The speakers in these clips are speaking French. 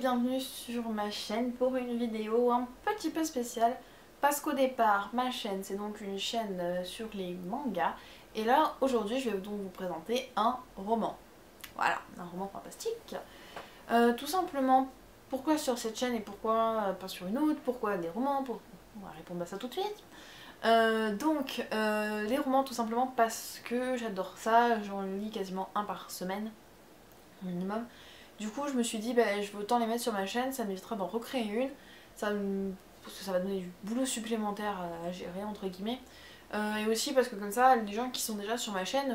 bienvenue sur ma chaîne pour une vidéo un petit peu spéciale parce qu'au départ ma chaîne c'est donc une chaîne sur les mangas et là aujourd'hui je vais donc vous présenter un roman. Voilà, un roman fantastique. Tout simplement, pourquoi sur cette chaîne et pourquoi pas sur une autre, pourquoi des romans, on va répondre à ça tout de suite. Les romans tout simplement parce que j'adore ça, j'en lis quasiment un par semaine minimum. Du coup je me suis dit je vais autant les mettre sur ma chaîne, ça m'évitera d'en recréer une, parce que ça va donner du boulot supplémentaire à gérer entre guillemets. Et aussi parce que comme ça les gens qui sont déjà sur ma chaîne,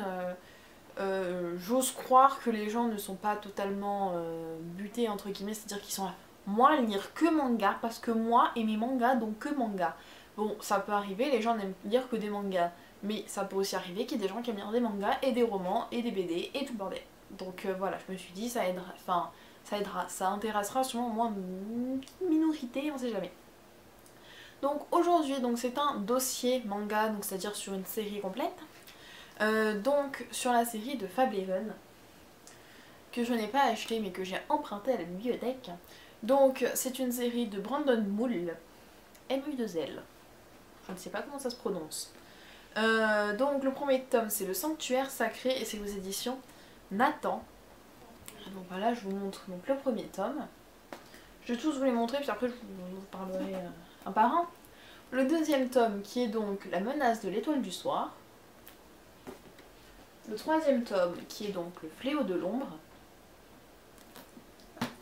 j'ose croire que les gens ne sont pas totalement butés entre guillemets, c'est-à-dire qu'ils sont là, moi à lire que manga parce que moi et mes mangas donc que manga. Bon ça peut arriver, les gens n'aiment lire que des mangas, mais ça peut aussi arriver qu'il y ait des gens qui aiment lire des mangas et des romans et des BD et tout le bordel. Donc voilà, je me suis dit ça aidera, ça intéressera sûrement au moins une petite minorité, on sait jamais. Donc aujourd'hui c'est un dossier manga, donc c'est-à-dire sur une série complète. Donc sur la série de Fableven, que je n'ai pas acheté mais que j'ai emprunté à la bibliothèque. Donc c'est une série de Brandon Mull, M-U-2-L, je ne sais pas comment ça se prononce. Donc le premier tome c'est Le Sanctuaire Sacré et c'est aux éditions Nathan. Donc voilà, je vous montre donc le premier tome. Je vais tous vous les montrer puis après je vous parlerai un par un. Le deuxième tome qui est donc La menace de l'étoile du soir. Le troisième tome qui est donc Le fléau de l'ombre.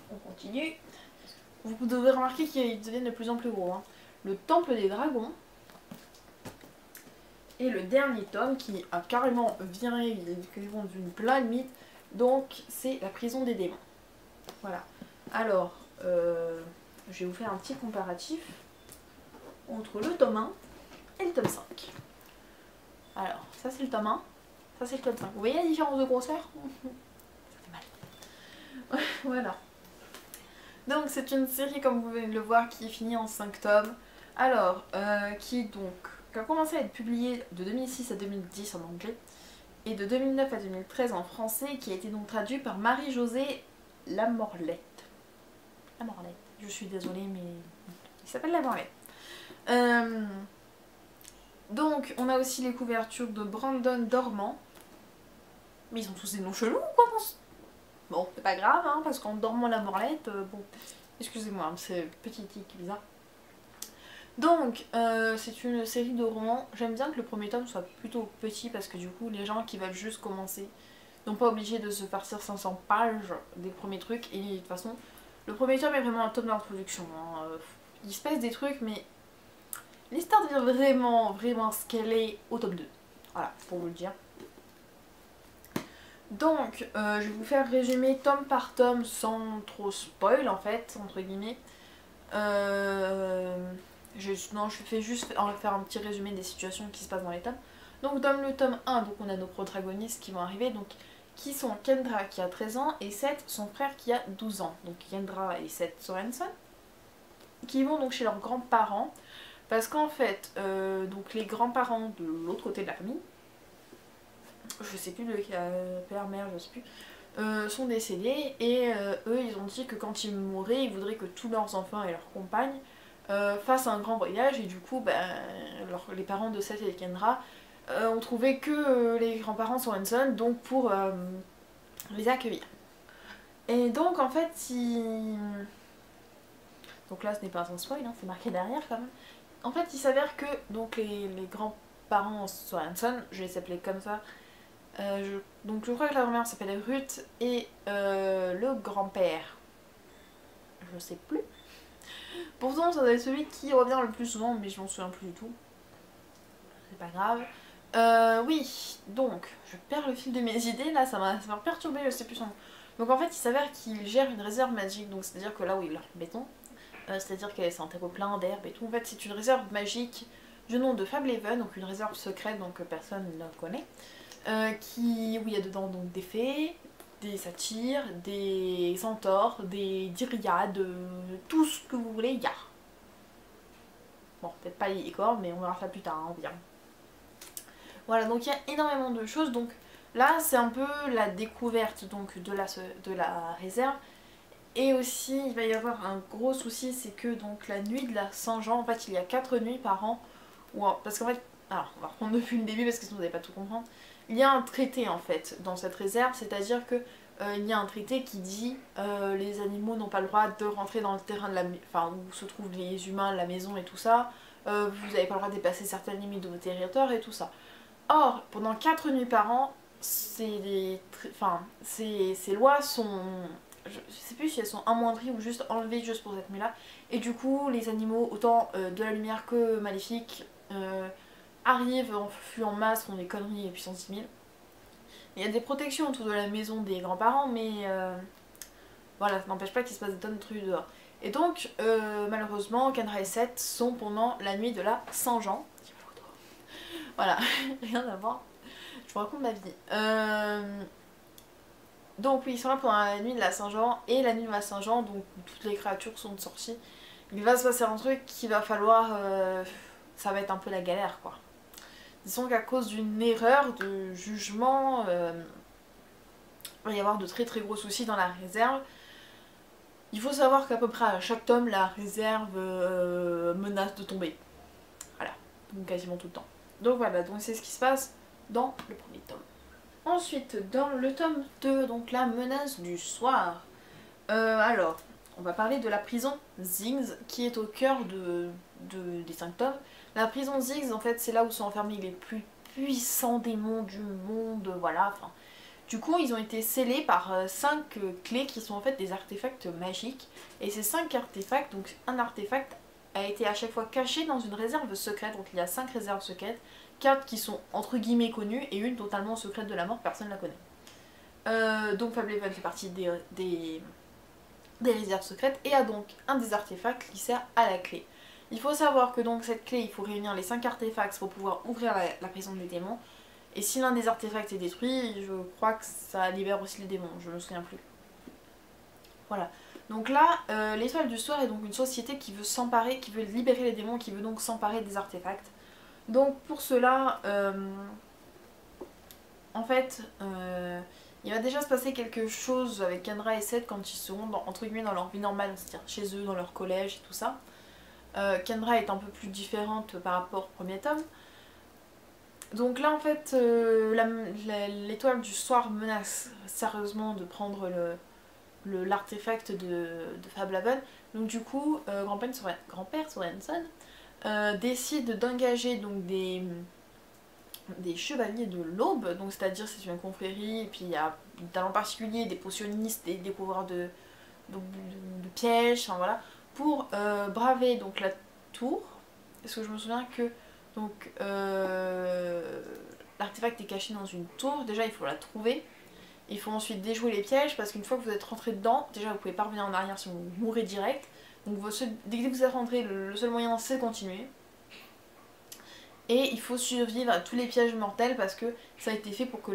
On continue. Vous devez remarquer qu'ils deviennent de plus en plus gros. Le temple des dragons. Et le dernier tome qui a carrément viré d'une pleine mythe. Donc c'est La prison des démons. Voilà. Alors, je vais vous faire un petit comparatif entre le tome 1 et le tome 5. Alors, ça c'est le tome 1, ça c'est le tome 5. Vous voyez la différence de grosseur? Ça fait mal. Voilà. Donc c'est une série, comme vous pouvez le voir, qui est finie en 5 tomes. Alors, qui a commencé à être publiée de 2006 à 2010 en anglais et de 2009 à 2013 en français, qui a été donc traduit par Marie-Josée Lamorlette. Lamorlette, je suis désolée mais il s'appelle Lamorlette. Donc on a aussi les couvertures de Brandon Dormant. Mais ils ont tous des noms chelous quoi. Bon, c'est pas grave parce qu'en dormant la morlette, bon, excusez-moi, c'est petit tic bizarre. Donc c'est une série de romans. J'aime bien que le premier tome soit plutôt petit parce que du coup les gens qui veulent juste commencer n'ont pas obligé de se farcir 500 pages des premiers trucs. Et de toute façon le premier tome est vraiment un tome d'introduction. Il se passe des trucs mais l'histoire devient vraiment ce qu'elle est au tome 2. Voilà, pour vous le dire. Donc, je vais vous faire résumer tome par tome sans trop spoil en fait, entre guillemets. Non, je fais juste faire un petit résumé des situations qui se passent dans les tomes. Donc dans le tome 1, donc on a nos protagonistes qui vont arriver, donc qui sont Kendra qui a 13 ans et Seth, son frère qui a 12 ans. Donc Kendra et Seth Sorensen, qui vont donc chez leurs grands-parents. Parce qu'en fait, donc les grands-parents de l'autre côté de la famille, je sais plus père, mère, je sais plus, sont décédés et eux ils ont dit que quand ils mourraient, ils voudraient que tous leurs enfants et leurs compagnes fassent un grand voyage et du coup les parents de Seth et Kendra ont trouvé que les grands-parents sont Hanson donc pour les accueillir. Et donc en fait donc là ce n'est pas un spoil, c'est marqué derrière quand même. En fait il s'avère que donc les grands-parents Sorensen, je vais les appeler comme ça. Donc je crois que la grand-mère s'appelle Ruth et le grand-père, je sais plus. Pourtant ça doit être celui qui revient le plus souvent mais je m'en souviens plus du tout. C'est pas grave. Oui, donc je perds le fil de mes idées là, ça m'a perturbé, je sais plus son nom. Donc en fait il s'avère qu'il gère une réserve magique, donc c'est à dire que là où il a le béton, c'est-à-dire qu'elle est un terreau plein d'herbe et tout, en fait c'est une réserve magique du nom de Fableven, donc une réserve secrète donc que personne ne connaît. Où il y a dedans donc des fées, des satyres, des centaures, des dryades, tout ce que vous voulez, il y a. Bon, peut-être pas les licornes, mais on verra ça plus tard, on verra. Voilà, donc il y a énormément de choses, donc là c'est un peu la découverte donc de la réserve. Et aussi il va y avoir un gros souci, c'est que donc la nuit de la Saint-Jean, en fait il y a 4 nuits par an, parce qu'en fait, alors on va reprendre depuis le début parce que sinon vous n'allez pas tout comprendre. Il y a un traité en fait dans cette réserve, c'est-à-dire que il y a un traité qui dit les animaux n'ont pas le droit de rentrer dans le terrain de enfin où se trouvent les humains, la maison et tout ça, vous n'avez pas le droit de dépasser certaines limites de vos territoires et tout ça. Or, pendant 4 nuits par an, ces lois sont... Je sais plus si elles sont amoindries ou juste enlevées juste pour cette nuit-là. Et du coup, les animaux, autant de la lumière que maléfiques, arrivent en flux en masse, font des conneries et puissance 10 000. Il y a des protections autour de la maison des grands-parents, mais voilà, ça n'empêche pas qu'il se passe des tonnes de trucs dehors. Et donc, malheureusement, Kendra et Seth sont pendant la nuit de la Saint-Jean. Voilà, rien à voir. Je vous raconte ma vie. Donc oui, ils sont là pendant la nuit de la Saint-Jean, et la nuit de la Saint-Jean, donc toutes les créatures sont sorties. Il va se passer un truc qu'il va falloir... ça va être un peu la galère, quoi. Disons qu'à cause d'une erreur de jugement, il va y avoir de très très gros soucis dans la réserve. Il faut savoir qu'à peu près à chaque tome, la réserve menace de tomber. Voilà, donc quasiment tout le temps. Donc voilà, donc c'est ce qui se passe dans le premier tome. Ensuite, dans le tome 2, donc la menace du soir. Alors, on va parler de la prison Ziggs, qui est au cœur des 5 tomes. La prison Ziggs, en fait, c'est là où sont enfermés les plus puissants démons du monde, voilà. Enfin, du coup, ils ont été scellés par 5 clés qui sont en fait des artefacts magiques. Et ces 5 artefacts, donc un artefact a été à chaque fois caché dans une réserve secrète. Donc il y a 5 réserves secrètes, 4 qui sont entre guillemets connues et une totalement secrète de la mort, personne ne la connaît. Donc Fableven fait partie des réserves secrètes et a donc un des artefacts qui sert à la clé. Il faut savoir que donc cette clé, il faut réunir les 5 artefacts pour pouvoir ouvrir la prison des démons. Et si l'un des artefacts est détruit, je crois que ça libère aussi les démons, je me souviens plus. Voilà. Donc là, l'étoile du soir est donc une société qui veut s'emparer, qui veut libérer les démons, qui veut donc s'emparer des artefacts. Donc pour cela, en fait, il va déjà se passer quelque chose avec Kendra et Seth quand ils seront entre guillemets dans leur vie normale, c'est-à-dire chez eux, dans leur collège et tout ça. Kendra est un peu plus différente par rapport au premier tome. Donc là en fait, l'étoile du soir menace sérieusement de prendre l'artefact de Fableven. Donc du coup, grand-père Sorensen décide d'engager donc des chevaliers de l'aube, donc c'est-à-dire c'est une confrérie, et puis il y a des talents particuliers, des potionnistes, des découvreurs de pièges, enfin voilà, pour braver donc la tour. Parce que je me souviens que donc l'artefact est caché dans une tour, déjà il faut la trouver. Il faut ensuite déjouer les pièges parce qu'une fois que vous êtes rentré dedans, déjà vous pouvez pas revenir en arrière si vous mourrez direct. Donc dès que vous êtes rentré, le seul moyen c'est de continuer. Et il faut survivre à tous les pièges mortels parce que ça a été fait pour que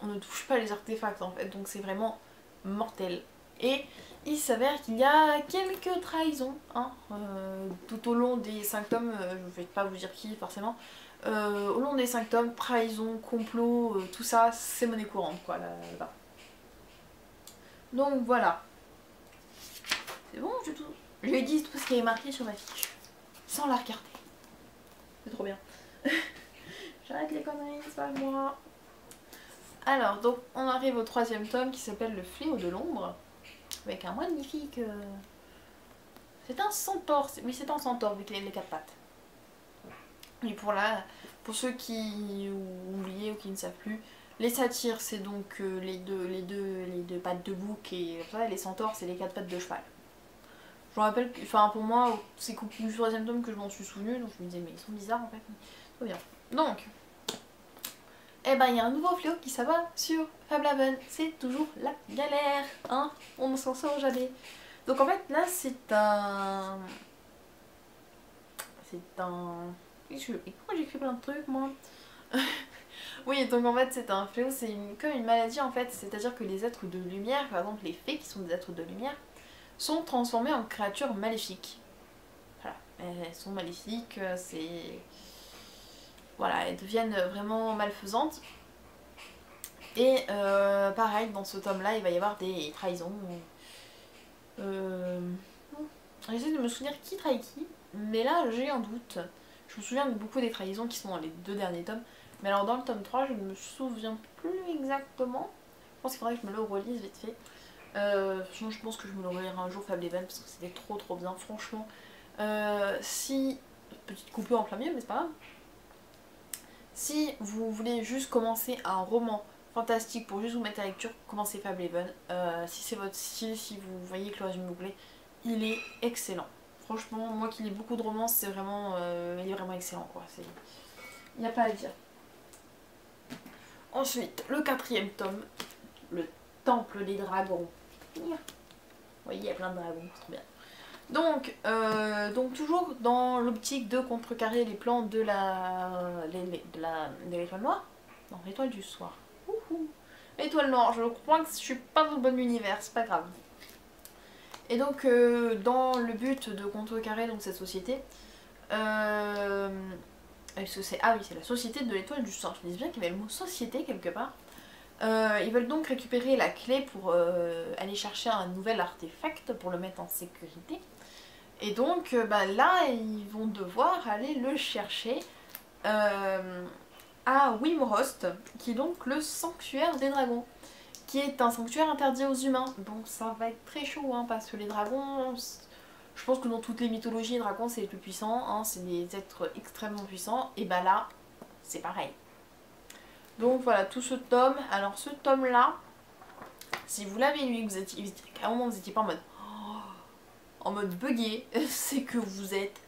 on ne touche pas les artefacts en fait. Donc c'est vraiment mortel. Et il s'avère qu'il y a quelques trahisons hein, tout au long des 5 tomes, je vais pas vous dire qui forcément. Au long des 5 tomes, trahison, complot, tout ça, c'est monnaie courante quoi là-bas. Donc voilà. C'est bon, j'ai tout. Je lui ai dit tout ce qui est marqué sur ma fiche. Sans la regarder. C'est trop bien. J'arrête les conneries, c'est pas moi. Alors, donc on arrive au 3e tome qui s'appelle Le Fléau de l'ombre. Avec un magnifique... C'est un centaure. Oui, c'est un centaure avec les 4 pattes. Et pour ceux qui ont oublié ou qui ne savent plus, les satyres c'est donc les deux pattes de bouc et les centaures c'est les 4 pattes de cheval. Je me rappelle, enfin pour moi c'est qu'au du 3e tome que je m'en suis souvenu, donc je me disais mais ils sont bizarres en fait. Trop bien. Donc, eh ben il y a un nouveau fléau qui s'abat sur Fableven. C'est toujours la galère, hein, on ne s'en sort jamais. Donc en fait là c'est un... Pourquoi j'écris plein de trucs moi? Oui, donc en fait c'est un fléau, c'est comme une maladie en fait, c'est-à-dire que les êtres de lumière, par exemple les fées qui sont des êtres de lumière, sont transformées en créatures maléfiques. Voilà, elles sont maléfiques, c'est... Voilà, elles deviennent vraiment malfaisantes. Et pareil, dans ce tome-là, il va y avoir des trahisons. J'essaie de me souvenir qui trahit qui, mais là j'ai un doute. Je me souviens de beaucoup des trahisons qui sont dans les 2 derniers tomes, mais alors dans le tome 3 je ne me souviens plus exactement. Je pense qu'il faudrait que je me le relise vite fait. Sinon je pense que je me le relirai un jour Fableven parce que c'était trop bien franchement. Si, petite coupure en plein milieu mais c'est pas grave. Si vous voulez juste commencer un roman fantastique pour juste vous mettre à la lecture, commencez Fableven. Si c'est votre style, si vous voyez que le résumé vous plaît, il est excellent. Franchement, moi qui lis beaucoup de romans, c'est vraiment, il est vraiment excellent quoi. Il n'y a pas à dire. Ensuite, le 4e tome, le Temple des Dragons. Vous voyez, il y a plein de dragons, c'est trop bien. Donc toujours dans l'optique de contrecarrer les plans de l'étoile noire. Non, l'étoile du soir. L'étoile noire, je crois que je suis pas dans le bon univers, c'est pas grave. Et donc dans le but de contrecarrer donc, cette société, ah oui, c'est la société de l'étoile du soir, je dis bien qu'il y avait le mot société quelque part. Ils veulent donc récupérer la clé pour aller chercher un nouvel artefact pour le mettre en sécurité. Et donc là, ils vont devoir aller le chercher à Wimrost, qui est donc le sanctuaire des dragons, qui est un sanctuaire interdit aux humains. Donc ça va être très chaud, hein, parce que les dragons, je pense que dans toutes les mythologies, les dragons c'est les plus puissants, hein, c'est des êtres extrêmement puissants, et bah là, c'est pareil. Donc voilà, tout ce tome, alors ce tome là, si vous l'avez lu, vous étiez, à un moment vous étiez pas en mode buggé, c'est que vous êtes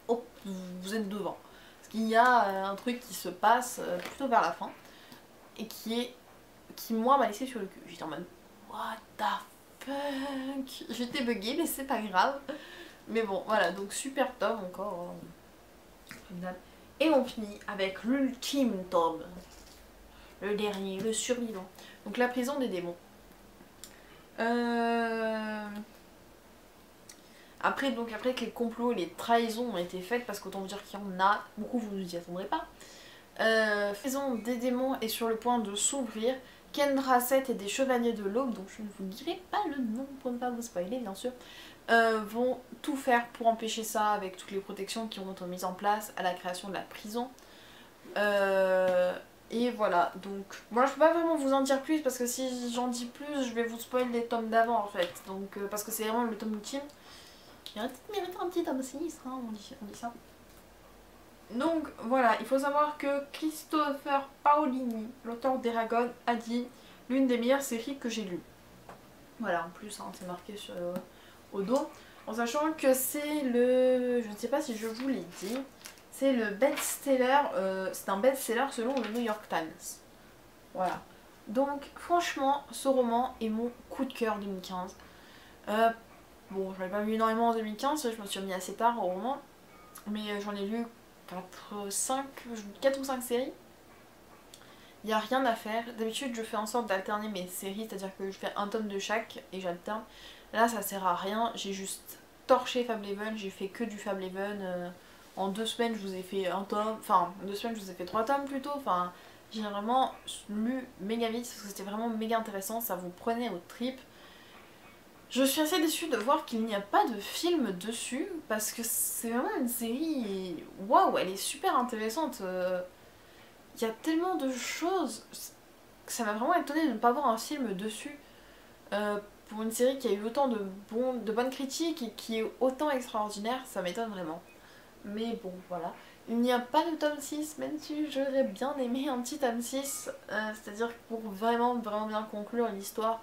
devant. Parce qu'il y a un truc qui se passe plutôt vers la fin, et qui moi m'a laissé sur le cul. J'étais en mode what the fuck. J'étais buggée mais c'est pas grave. Mais bon voilà, donc super tome encore. Et on finit avec l'ultime tome. Le dernier, le survivant. Donc la prison des démons. Après que les complots, les trahisons ont été faites, parce qu'autant vous dire qu'il y en a, beaucoup vous ne vous y attendrez pas. Prison des démons est sur le point de s'ouvrir. Kendraset et des chevaliers de l'aube, donc je ne vous dirai pas le nom pour ne pas vous spoiler bien sûr, vont tout faire pour empêcher ça avec toutes les protections qui vont être mises en place à la création de la prison. Et voilà, donc moi je peux pas vraiment vous en dire plus parce que si j'en dis plus je vais vous spoiler les tomes d'avant en fait, donc parce que c'est vraiment le tome ultime. Il aurait peut-être mérité un petit tome 6, hein, on dit ça. Donc voilà, il faut savoir que Christopher Paolini, l'auteur d'Eragon, a dit l'une des meilleures séries que j'ai lues. Voilà, en plus hein, c'est marqué sur, au dos, en sachant que c'est le... je ne sais pas si je vous l'ai dit, c'est le best-seller, c'est un best-seller selon le New York Times. Voilà. Donc franchement, ce roman est mon coup de cœur 2015. Bon, je l'ai pas lu énormément en 2015, je me suis mis assez tard au roman, mais j'en ai lu 4 ou 5 séries. Il n'y a rien à faire. D'habitude, je fais en sorte d'alterner mes séries, c'est-à-dire que je fais un tome de chaque et j'alterne. Là, ça sert à rien. J'ai juste torché Fableven, j'ai fait que du Fableven. En 2 semaines, je vous ai fait un tome. Enfin, en 2 semaines, je vous ai fait 3 tomes plutôt. Enfin, j'ai vraiment lu méga vite parce que c'était vraiment méga intéressant. Ça vous prenait aux tripes. Je suis assez déçue de voir qu'il n'y a pas de film dessus parce que c'est vraiment une série. Waouh, elle est super intéressante. Il y a tellement de choses que ça m'a vraiment étonnée de ne pas voir un film dessus. Pour une série qui a eu autant de bonnes critiques et qui est autant extraordinaire, ça m'étonne vraiment. Mais bon, voilà. Il n'y a pas de tome 6, même si j'aurais bien aimé un petit tome 6. C'est-à-dire pour vraiment bien conclure l'histoire.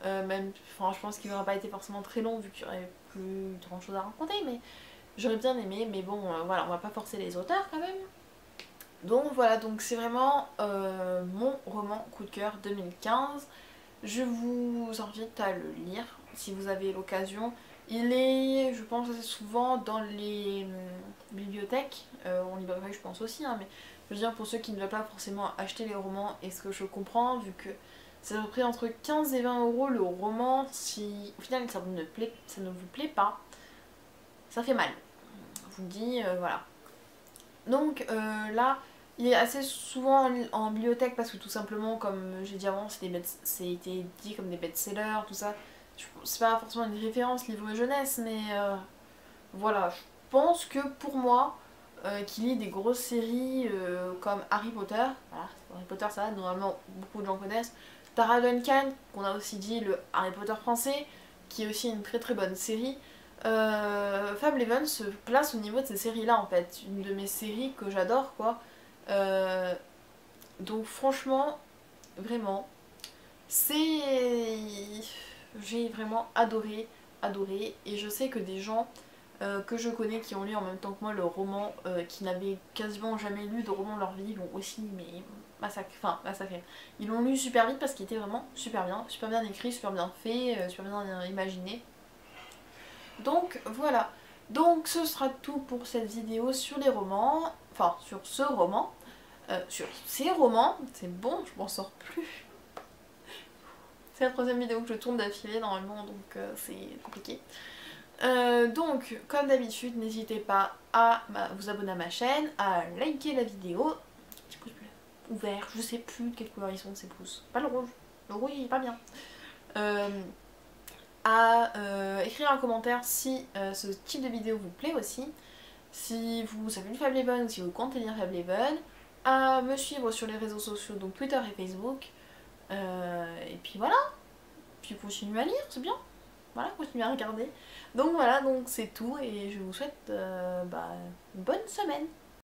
Même, enfin, je pense qu'il n'aurait pas été forcément très long vu qu'il n'y aurait plus grand chose à raconter. Mais j'aurais bien aimé. Mais bon, voilà, on va pas forcer les auteurs quand même. Donc voilà, donc c'est vraiment mon roman coup de cœur 2015. Je vous invite à le lire si vous avez l'occasion. Il est, je pense, assez souvent dans les bibliothèques, en librairie je pense aussi, hein, mais je veux dire pour ceux qui ne veulent pas forcément acheter les romans, et ce que je comprends, vu que ça vous prix entre 15 et 20 euros le roman, si au final ça ne vous plaît pas, ça fait mal. Je vous le dis, voilà. Donc là, il est assez souvent en bibliothèque parce que tout simplement, comme j'ai dit avant, c'est été dit comme des best-sellers, tout ça. c'est pas forcément une référence livre jeunesse, mais voilà, je pense que pour moi, qui lit des grosses séries comme Harry Potter, voilà, Harry Potter ça, normalement beaucoup de gens connaissent, Tara Duncan, qu'on a aussi dit le Harry Potter français, qui est aussi une très très bonne série. Fableven se place au niveau de ces séries-là en fait, une de mes séries que j'adore quoi. Donc franchement, vraiment, c'est... J'ai vraiment adoré, adoré, et je sais que des gens que je connais qui ont lu en même temps que moi le roman, qui n'avaient quasiment jamais lu de roman de leur vie, l'ont aussi mais massacré. Ils l'ont lu super vite parce qu'il était vraiment super bien écrit, super bien fait, super bien imaginé. Donc voilà. Donc ce sera tout pour cette vidéo sur les romans, enfin sur ce roman, sur ces romans, c'est bon, je m'en sors plus. C'est la troisième vidéo que je tourne d'affilée normalement, donc c'est compliqué. Donc, comme d'habitude, n'hésitez pas à vous abonner à ma chaîne, à liker la vidéo, petit pouce bleu ouvert, je sais plus de quelle couleur ils sont ces pouces, pas le rouge, le rouge il est pas bien. À écrire un commentaire si ce type de vidéo vous plaît aussi, si vous avez lu Fableven ou si vous comptez lire Fableven, à me suivre sur les réseaux sociaux, donc Twitter et Facebook, et puis voilà, puis continuez à lire, c'est bien. Voilà, continuez à regarder. Donc voilà, donc c'est tout et je vous souhaite une bonne semaine.